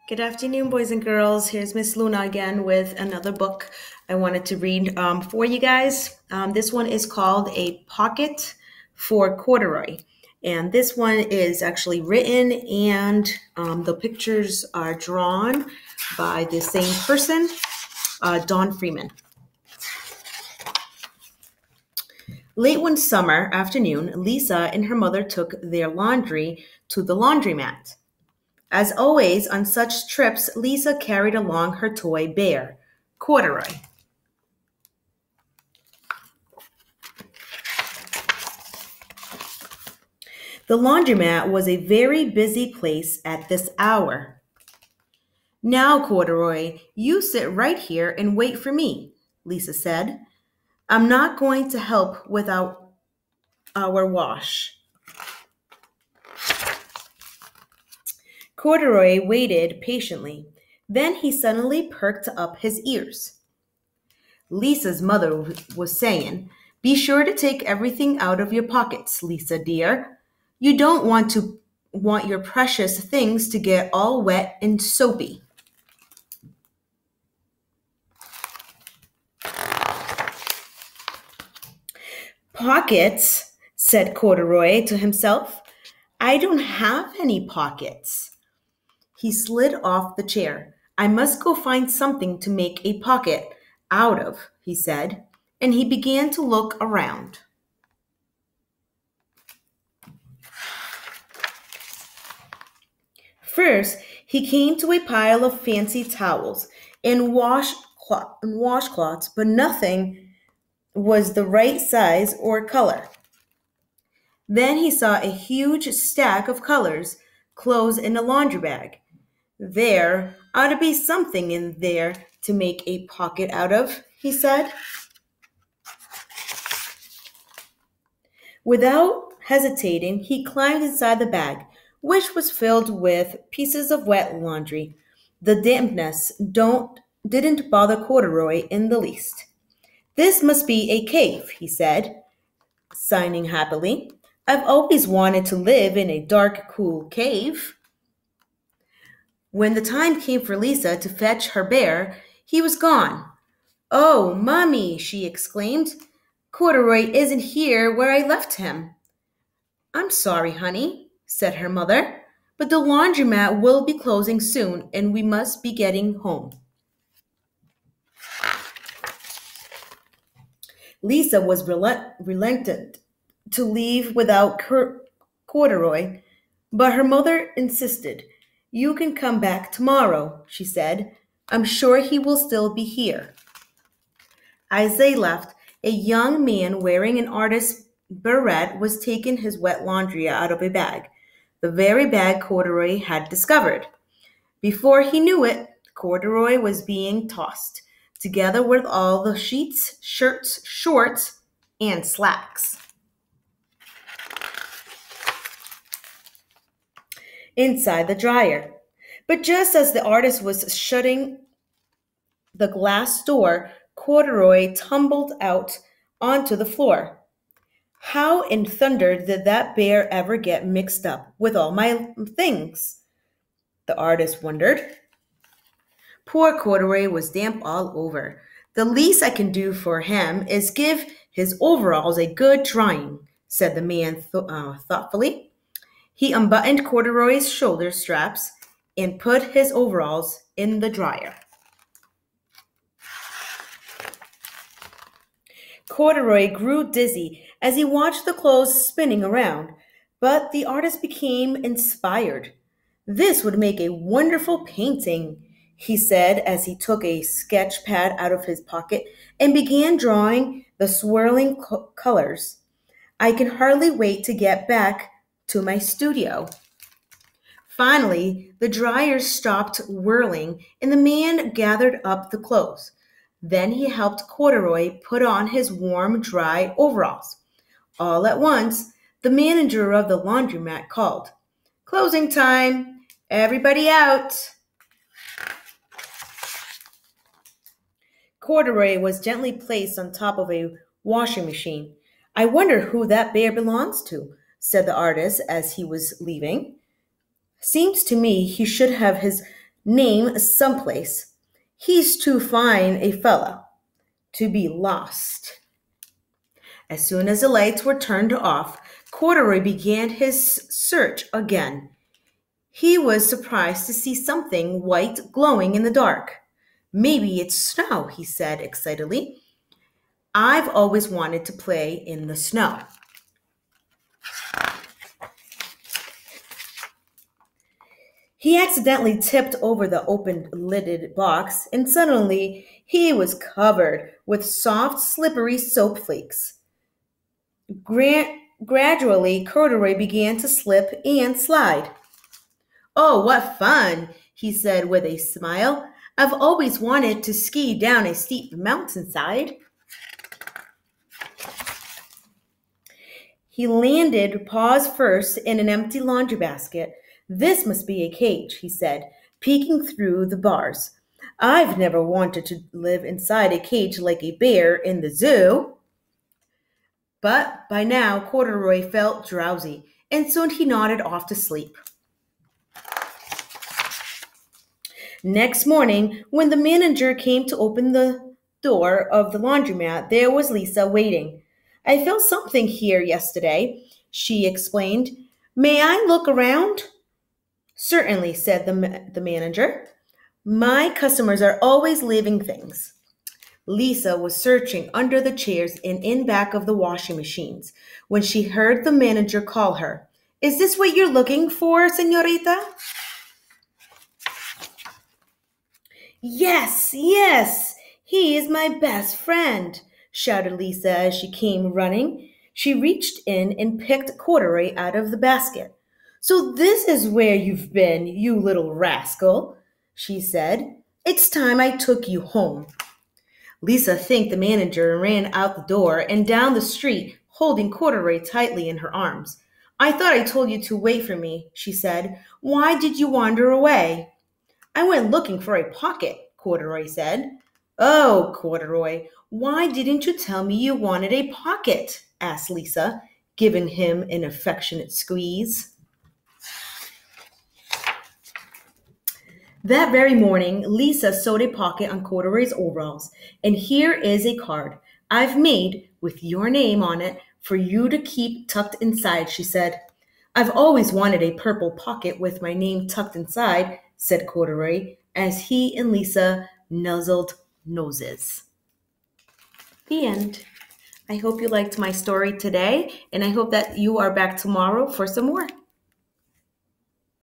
Good afternoon, boys and girls. Here's Miss Luna again with another book I wanted to read for you guys. This one is called A Pocket for Corduroy. And this one is actually written and the pictures are drawn by the same person, Don Freeman. Late one summer afternoon, Lisa and her mother took their laundry to the laundromat. As always on such trips, Lisa carried along her toy bear, Corduroy. The laundromat was a very busy place at this hour. Now, Corduroy, you sit right here and wait for me, Lisa said. I'm not going to help without our wash. Corduroy waited patiently. Then he suddenly perked up his ears. Lisa's mother was saying, "Be sure to take everything out of your pockets, Lisa dear. You don't want your precious things to get all wet and soapy." "Pockets," said Corduroy to himself. "I don't have any pockets." He slid off the chair. "I must go find something to make a pocket out of," he said, and he began to look around. First, he came to a pile of fancy towels and washcloths, but nothing was the right size or color. Then he saw a huge stack of clothes in a laundry bag. "There ought to be something in there to make a pocket out of," he said. Without hesitating, he climbed inside the bag, which was filled with pieces of wet laundry. The dampness didn't bother Corduroy in the least. "This must be a cave," he said, signing happily. "I've always wanted to live in a dark, cool cave." When the time came for Lisa to fetch her bear, he was gone. "Oh, Mommy," she exclaimed, "Corduroy isn't here where I left him." "I'm sorry, honey," said her mother, "but the laundromat will be closing soon and we must be getting home." Lisa was reluctant to leave without Corduroy, but her mother insisted. "You can come back tomorrow," she said. "I'm sure he will still be here." As they left, a young man wearing an artist's beret was taking his wet laundry out of a bag, the very bag Corduroy had discovered. Before he knew it, Corduroy was being tossed, together with all the sheets, shirts, shorts, and slacks, inside the dryer. But just as the artist was shutting the glass door, Corduroy tumbled out onto the floor. "How in thunder did that bear ever get mixed up with all my things?" the artist wondered. Poor Corduroy was damp all over. "The least I can do for him is give his overalls a good drying," said the man thoughtfully. He unbuttoned Corduroy's shoulder straps and put his overalls in the dryer. Corduroy grew dizzy as he watched the clothes spinning around, but the artist became inspired. "This would make a wonderful painting," he said as he took a sketch pad out of his pocket and began drawing the swirling colors. "I can hardly wait to get back to my studio." Finally, the dryer stopped whirling and the man gathered up the clothes. Then he helped Corduroy put on his warm, dry overalls. All at once, the manager of the laundromat called, "Closing time! Everybody out!" Corduroy was gently placed on top of a washing machine. "I wonder who that bear belongs to," said the artist as he was leaving. "Seems to me he should have his name someplace. He's too fine a fella to be lost. As soon as the lights were turned off, Corduroy began his search again. He was surprised to see something white glowing in the dark. Maybe it's snow, he said excitedly. I've always wanted to play in the snow. He accidentally tipped over the open lidded box, and suddenly he was covered with soft, slippery soap flakes. Gradually, Corduroy began to slip and slide. Oh, what fun, he said with a smile. I've always wanted to ski down a steep mountainside. He landed paws first in an empty laundry basket. This must be a cage, he said, peeking through the bars. I've never wanted to live inside a cage like a bear in the zoo. But by now, Corduroy felt drowsy, and soon he nodded off to sleep. Next morning, when the manager came to open the door of the laundromat, there was Lisa waiting. I felt something here yesterday, she explained. May I look around? Certainly, said the manager. My customers are always leaving things. Lisa was searching under the chairs and in back of the washing machines when she heard the manager call her. Is this what you're looking for, señorita? Yes, yes, he is my best friend, shouted Lisa as she came running. She reached in and picked Corduroy out of the basket. So this is where you've been, you little rascal, she said. It's time I took you home. Lisa thanked the manager and ran out the door and down the street, holding Corduroy tightly in her arms. I thought I told you to wait for me, she said. Why did you wander away? I went looking for a pocket, Corduroy said. Oh, Corduroy, why didn't you tell me you wanted a pocket? Asked Lisa, giving him an affectionate squeeze. That very morning, Lisa sewed a pocket on Corduroy's overalls, and here is a card I've made with your name on it for you to keep tucked inside, she said. I've always wanted a purple pocket with my name tucked inside, said Corduroy, as he and Lisa nuzzled noses. The end. I hope you liked my story today, and I hope that you are back tomorrow for some more.